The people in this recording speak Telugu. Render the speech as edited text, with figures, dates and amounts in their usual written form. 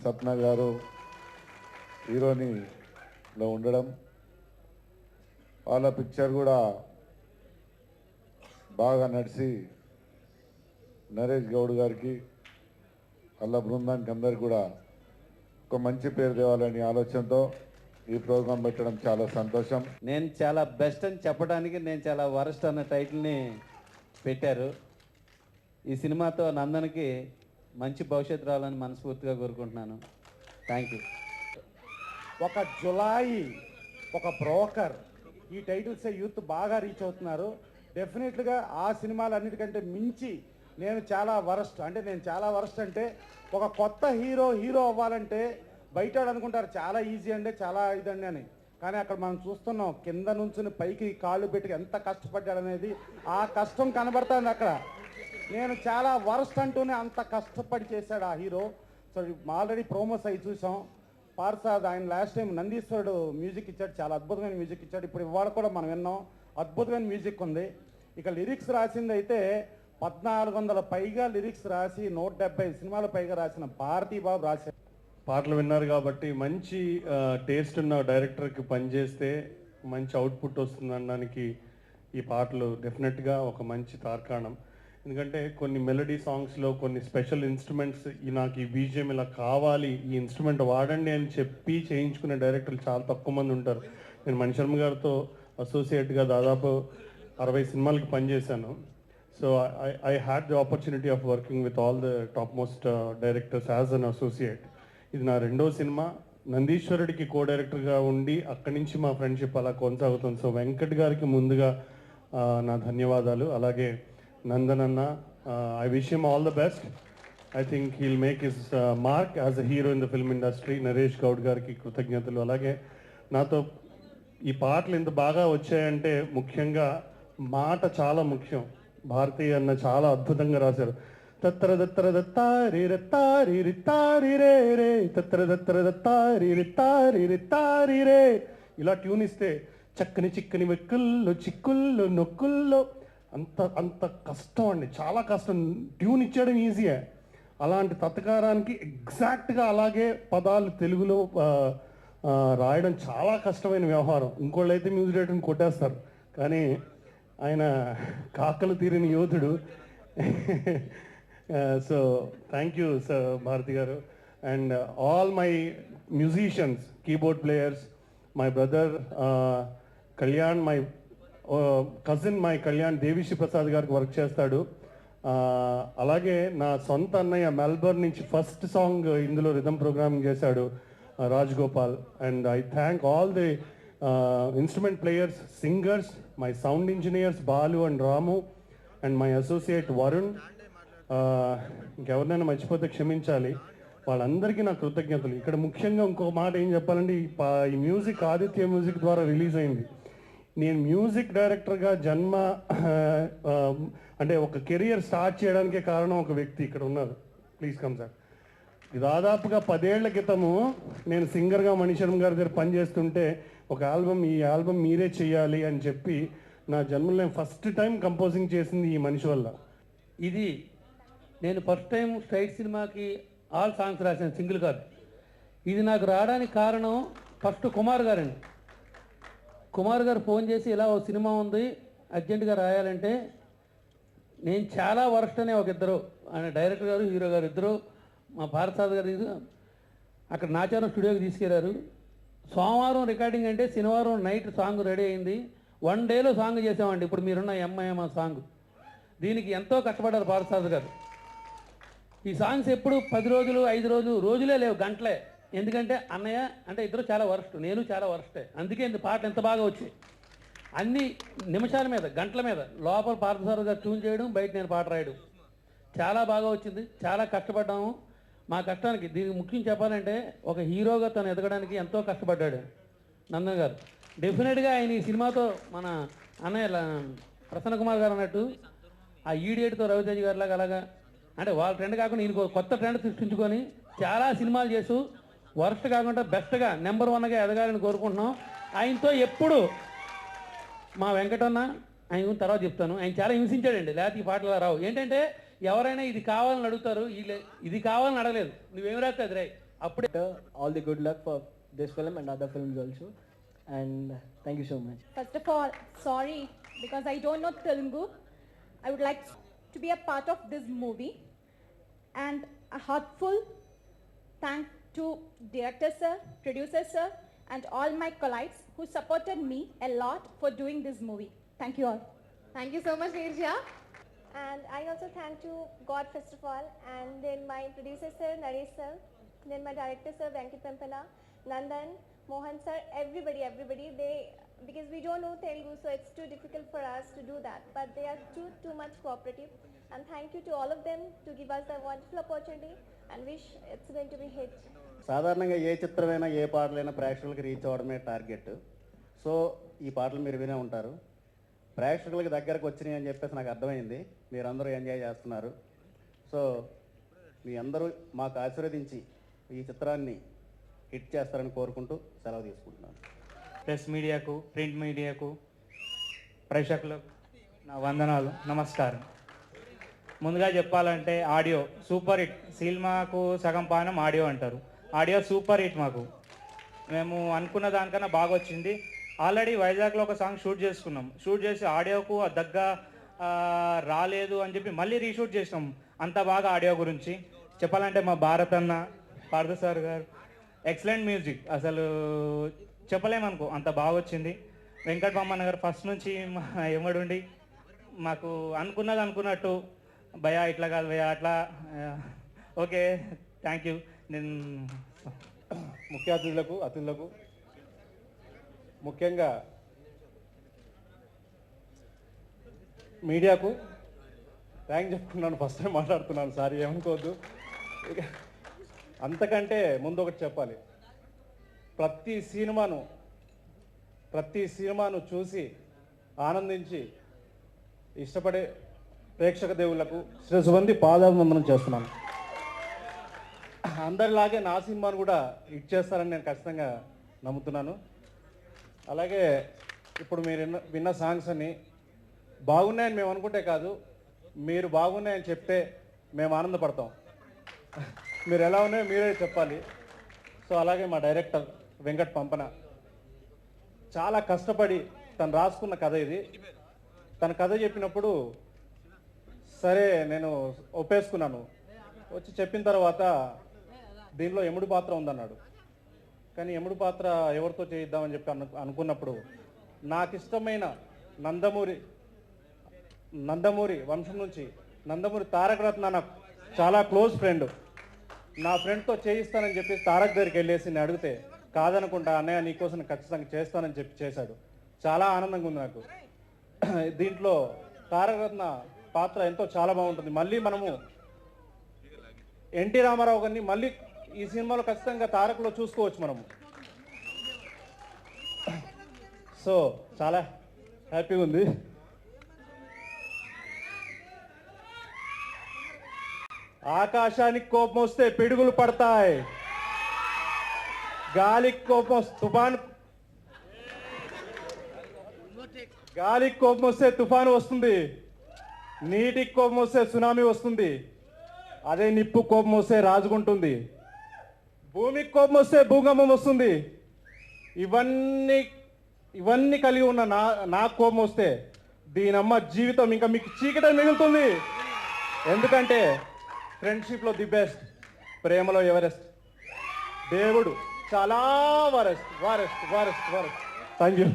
సప్న గారు హీరోనిలో ఉండడం, వాళ్ళ పిక్చర్ కూడా బాగా నడిచి నరేష్ గౌడ్ గారికి వాళ్ళ బృందానికి అందరికి కూడా ఒక మంచి పేరు తేవాలని ఆలోచనతో ఈ ప్రోగ్రాం పెట్టడం చాలా సంతోషం. నేను చాలా బెస్ట్ అని చెప్పడానికి నేను చాలా వరస్ట్ అన్న టైటిల్ని పెట్టారు. ఈ సినిమాతో నందన్కి మంచి భవిష్యత్తు రావాలని మనస్ఫూర్తిగా కోరుకుంటున్నాను. Thank you. ఒక జులాయి, ఒక బ్రోకర్, ఈ టైటిల్సే యూత్ బాగా రీచ్ అవుతున్నారు. డెఫినెట్గా ఆ సినిమాలన్నిటికంటే మించి నేను చాలా వరస్ట్ అంటే ఒక కొత్త హీరో అవ్వాలంటే బయట అనుకుంటారు చాలా ఈజీ అంటే చాలా ఇదండి అని, కానీ అక్కడ మనం చూస్తున్నాం కింద నుంచి పైకి కాళ్ళు పెట్టి ఎంత కష్టపడ్డాడనేది ఆ కష్టం కనబడుతుంది అక్కడ. నేను చాలా వరస్ట్ అంటూనే అంత కష్టపడి చేశాడు ఆ హీరో. సో ఆల్రెడీ ప్రోమోస్ అవి చూసాం. పార్సాద్ ఆయన లాస్ట్ టైం నందీశ్వరుడు మ్యూజిక్ ఇచ్చాడు, చాలా అద్భుతమైన మ్యూజిక్ ఇచ్చాడు. ఇప్పుడు ఇవాళ కూడా మనం విన్నాం, అద్భుతమైన మ్యూజిక్ ఉంది. ఇక లిరిక్స్ రాసింది అయితే 1400 పైగా లిరిక్స్ రాసి 170 సినిమాల పైగా రాసిన భారతీ బాబు రాశారు. పాటలు విన్నారు కాబట్టి మంచి టేస్ట్ ఉన్న డైరెక్టర్కి పనిచేస్తే మంచి అవుట్పుట్ వస్తుంది అనడానికి ఈ పాటలు డెఫినెట్గా ఒక మంచి తార్కాణం. ఎందుకంటే కొన్ని మెలడీ సాంగ్స్లో కొన్ని స్పెషల్ ఇన్స్ట్రుమెంట్స్ నాకు ఈ బీజిఎం ఇలా కావాలి, ఈ ఇన్స్ట్రుమెంట్ వాడండి అని చెప్పి చేయించుకునే డైరెక్టర్లు చాలా తక్కువ మంది ఉంటారు. నేను మణిశర్మ గారితో అసోసియేట్గా దాదాపు 60 సినిమాలకి పనిచేశాను. So I had the opportunity of working with all the top most directors as an associate. ఇది నా 2వ సినిమా. నందీశ్వరుడికి కో డైరెక్టర్గా ఉండి అక్కడి నుంచి మా ఫ్రెండ్షిప్ అలా కొనసాగుతుంది. సో వెంకట్ గారికి ముందుగా నా ధన్యవాదాలు. అలాగే నందన్ అన్న, I wish him all the best. I think he'll make his mark as a hero in the film industry. Naresh Goud గారికి కృతజ్ఞతలు. అలాగే నాతో ఈ పాటలు ఇంత బాగా వచ్చాయంటే ముఖ్యంగా మాట చాలా ముఖ్యం. భారతీయ అన్న చాలా అద్భుతంగా రాశారు. తత్తర దత్తర దత్తారి రత్తారి రిత్తారి రే రే తత్తర దత్తర దత్తారి రిత్తారి రిత్తారి రే ఇలా ట్యూన్ ఇస్తే చక్కని చిక్కని వెక్కుల్లో చిక్కుల్లో నొక్కుల్లో అంత కష్టం అండి, చాలా కష్టం. ట్యూన్ ఇచ్చేయడం ఈజీయే, అలాంటి తత్కారానికి ఎగ్జాక్ట్గా అలాగే పదాలు తెలుగులో రాయడం చాలా కష్టమైన వ్యవహారం. ఇంకోళ్ళు అయితే మ్యూజిక్ డైరెక్టర్ని కొట్టేస్తారు, కానీ ఆయన కాకలు తీరిన యోధుడు. So thank you sir Bharathi garu. And all my musicians, keyboard players, my brother Kalyan, my cousin my Kalyan Devi Sri Prasad గారికి వర్క్ చేస్తాడు. అలాగే నా సొంత అన్నయ్య మెల్బర్న్ నుంచి ఫస్ట్ సాంగ్ ఇందులో రిథమ్ ప్రోగ్రామింగ్ చేశాడు, Raj Gopal. And I thank all the instrument players, singers, my sound engineers Balu and Ramu, and my associate Varun. ఇంకెవరినైనా మర్చిపోతే క్షమించాలి. వాళ్ళందరికీ నా కృతజ్ఞతలు. ఇక్కడ ముఖ్యంగా ఇంకో మాట ఏం చెప్పాలంటే, ఈ మ్యూజిక్ ఆదిత్య మ్యూజిక్ ద్వారా రిలీజ్ అయింది. నేను మ్యూజిక్ డైరెక్టర్గా జన్మ అంటే ఒక కెరియర్ స్టార్ట్ చేయడానికే కారణం ఒక వ్యక్తి ఇక్కడ ఉన్నారు. Please come sir. దాదాపుగా 10 ఏళ్ల క్రితము నేను సింగర్గా మణిశర్మ గారి దగ్గర పనిచేస్తుంటే ఒక ఈ ఆల్బమ్ మీరే చేయాలి అని చెప్పి నా జన్మలో నేను ఫస్ట్ టైం కంపోజింగ్ చేసింది ఈ మనిషి వల్ల. ఇది నేను ఫస్ట్ టైం స్ట్రైట్ సినిమాకి ఆల్ సాంగ్స్ రాశాను, సింగిల్ కాదు. ఇది నాకు రావడానికి కారణం ఫస్ట్ కుమార్ గారండి. కుమార్ గారు ఫోన్ చేసి ఇలా ఓ సినిమా ఉంది అర్జెంటుగా రాయాలంటే, నేను చాలా వరస్ట్ అనే ఒక ఇద్దరు, ఆయన డైరెక్టర్ గారు హీరో గారు ఇద్దరు, మా పార్సాద్ గారు అక్కడ నాచారం స్టూడియోకి తీసుకెళ్లారు. సోమవారం రికార్డింగ్ అంటే శనివారం నైట్ సాంగ్ రెడీ అయింది. 1 డేలో సాంగ్ చేసామండి. ఇప్పుడు మీరున్న ఎంఐఎం సాంగ్, దీనికి ఎంతో కష్టపడ్డారు పార్సాద్ గారు. ఈ సాంగ్స్ ఎప్పుడు 10 రోజులు 5 రోజులు రోజులే లేవు, గంటలే. ఎందుకంటే అన్నయ్య అంటే ఇద్దరు చాలా వరస్ట్, నేను చాలా వరస్టే. అందుకే పాటలు ఎంత బాగా వచ్చాయి. అన్ని నిమిషాల మీద, గంటల మీద, లోపల పార్థసారథి గారు ట్యూన్ చేయడం, బయట నేను పాట రాయడం, చాలా బాగా వచ్చింది. చాలా కష్టపడ్డాము. మా కష్టానికి దీనికి ముఖ్యం చెప్పాలంటే, ఒక హీరోగా తను ఎదగడానికి ఎంతో కష్టపడ్డాడు నందన్ గారు. డెఫినెట్గా ఆయన ఈ సినిమాతో మన అన్నయ్య ప్రసన్న కుమార్ గారు అన్నట్టు ఆ ఈడియట్తో రవితేజ గారి లాగా అలాగా, అంటే వాళ్ళ ట్రెండ్ కాకుండా ఈయన కొత్త ట్రెండ్ సృష్టించుకొని చాలా సినిమాలు చేస్తూ వరస్ట్ కాకుండా బెస్ట్గా నెంబర్ 1గా ఎదగాలని కోరుకుంటున్నాం. ఆయనతో ఎప్పుడు మా వెంకటన్న, ఆయన తర్వాత చెప్తాను, ఆయన చాలా హింసించాడండి, లేకపోతే ఈ పాటలు రావు. ఏంటంటే ఎవరైనా ఇది కావాలని అడుగుతారు, ఇది కావాలని అడగలేదు, నువ్వేమి రాస్తే అది రాయి, అప్పుడే all the good luck for this film and other films also. And thank you so much. First of all, sorry because I don't know Telugu. I would like to be a part of this movie, and a heartful thank to director sir, producer sir, and all my colleagues who supported me a lot for doing this movie. Thank you all. Thank you so much, Nirja. And I also thank to God first of all, and then my producer sir Naresh sir, then my director sir Venkit Pampana, Nandan, Mohan sir, everybody, they, because we don't know Telugu, so it's too difficult for us to do that, but they are too much cooperative, and thank you to all of them to give us a wonderful opportunity, and wish it's going to be hit. సాధారణంగా ఏ చిత్రమైనా ఏ పాటలైనా ప్రేక్షకులకి రీచ్ అవ్వడమే టార్గెట్. సో ఈ పాటలు మీరు వినే ఉంటారు. ప్రేక్షకులకి దగ్గరకు వచ్చినాయి అని చెప్పేసి నాకు అర్థమైంది. మీరందరూ ఎంజాయ్ చేస్తున్నారు. సో మీ అందరూ మాకు ఆశీర్వదించి ఈ చిత్రాన్ని హిట్ చేస్తారని కోరుకుంటూ సెలవు తీసుకుంటున్నాను. ప్రెస్ మీడియాకు, ప్రింట్ మీడియాకు, ప్రేక్షకులకు నా వందనాలు, నమస్కారం. ముందుగా చెప్పాలంటే ఆడియో సూపర్ హిట్. సినిమాకు సగం పానం ఆడియో అంటారు. Audio super hit. మాకు మేము అనుకున్న దానికన్నా బాగా వచ్చింది. ఆల్రెడీ వైజాగ్లో ఒక సాంగ్ షూట్ చేసుకున్నాం. షూట్ చేసి ఆడియోకు దగ్గ రాలేదు అని చెప్పి మళ్ళీ రీషూట్ చేసినాం. అంత బాగా ఆడియో గురించి చెప్పాలంటే మా భారత్ అన్న, పార్థ సార్ గారు ఎక్సలెంట్ మ్యూజిక్, అసలు చెప్పలేమనుకో అంత బాగా వచ్చింది. వెంకట బొమ్మన్న గారు ఫస్ట్ నుంచి మా ఎమ్మడుండి మాకు అనుకున్నది అనుకున్నట్టు భయ ఇట్లా కాదు భయ అట్లా. Okay, thank you. నేను ముఖ్య అతిథులకు ముఖ్యంగా మీడియాకు థ్యాంక్ చెప్పుకున్నాను. ఫస్ట్ టైం మాట్లాడుతున్నాను, సారీ ఏమనుకోవద్దు. అంతకంటే ముందు ఒకటి చెప్పాలి. ప్రతి సినిమాను చూసి ఆనందించి ఇష్టపడే ప్రేక్షక దేవుళ్లకు శిరసువంది పాదాభివందనం చేస్తున్నాను. అందరిలాగే నా సినిమాను కూడా హిట్ చేస్తారని నేను ఖచ్చితంగా నమ్ముతున్నాను. అలాగే ఇప్పుడు మీరు విన్న సాంగ్స్ అన్ని బాగున్నాయని మేము అనుకుంటే కాదు, మీరు బాగున్నాయని చెప్తే మేము ఆనందపడతాం. మీరు ఎలా ఉన్నాయో మీరే చెప్పాలి. సో అలాగే మా డైరెక్టర్ వెంకట్ పంపన చాలా కష్టపడి తను రాసుకున్న కథ ఇది. తన కథ చెప్పినప్పుడు సరే నేను ఒప్పేసుకున్నాను. వచ్చి చెప్పిన తర్వాత దీనిలో యముడి పాత్ర ఉందన్నాడు. కానీ యముడి పాత్ర ఎవరితో చేయిద్దామని చెప్పి అనుకున్నప్పుడు నాకు ఇష్టమైన నందమూరి వంశం నుంచి నందమూరి తారక రత్న నాకు చాలా క్లోజ్ ఫ్రెండ్. నా ఫ్రెండ్తో చేయిస్తానని చెప్పి తారక్ దగ్గరికి వెళ్ళేసి నేను అడిగితే కాదనుకుంటా అన్నయ్య నీకోసం ఖచ్చితంగా చేస్తానని చెప్పి చేశాడు. చాలా ఆనందంగా ఉంది నాకు. దీంట్లో తారక రత్న పాత్ర ఎంతో చాలా బాగుంటుంది. మళ్ళీ మనము ఎన్టీ రామారావు గారిని మళ్ళీ ఈ సినిమాలో ఖచ్చితంగా తారక్లో చూసుకోవచ్చు మనము. సో చాలా హ్యాపీగా ఉంది. ఆకాశానికి కోపం వస్తే పిడుగులు పడతాయి, గాలికి కోపం వస్తే తుఫాను వస్తుంది, నీటికి కోపం వస్తే సునామీ వస్తుంది, అదే నిప్పు కోపం వస్తే రాజుకుంటుంది, భూమికి కోపం వస్తే భూకంపం వస్తుంది. ఇవన్నీ కలిగి ఉన్న నా కోపం వస్తే దీనమ్మ జీవితం ఇంకా మీకు చీకటి మిగులుతుంది. ఎందుకంటే ఫ్రెండ్షిప్లో ది బెస్ట్, ప్రేమలో ఎవరెస్ట్, దేవుడు చాలా వరెస్ట్. Thank you.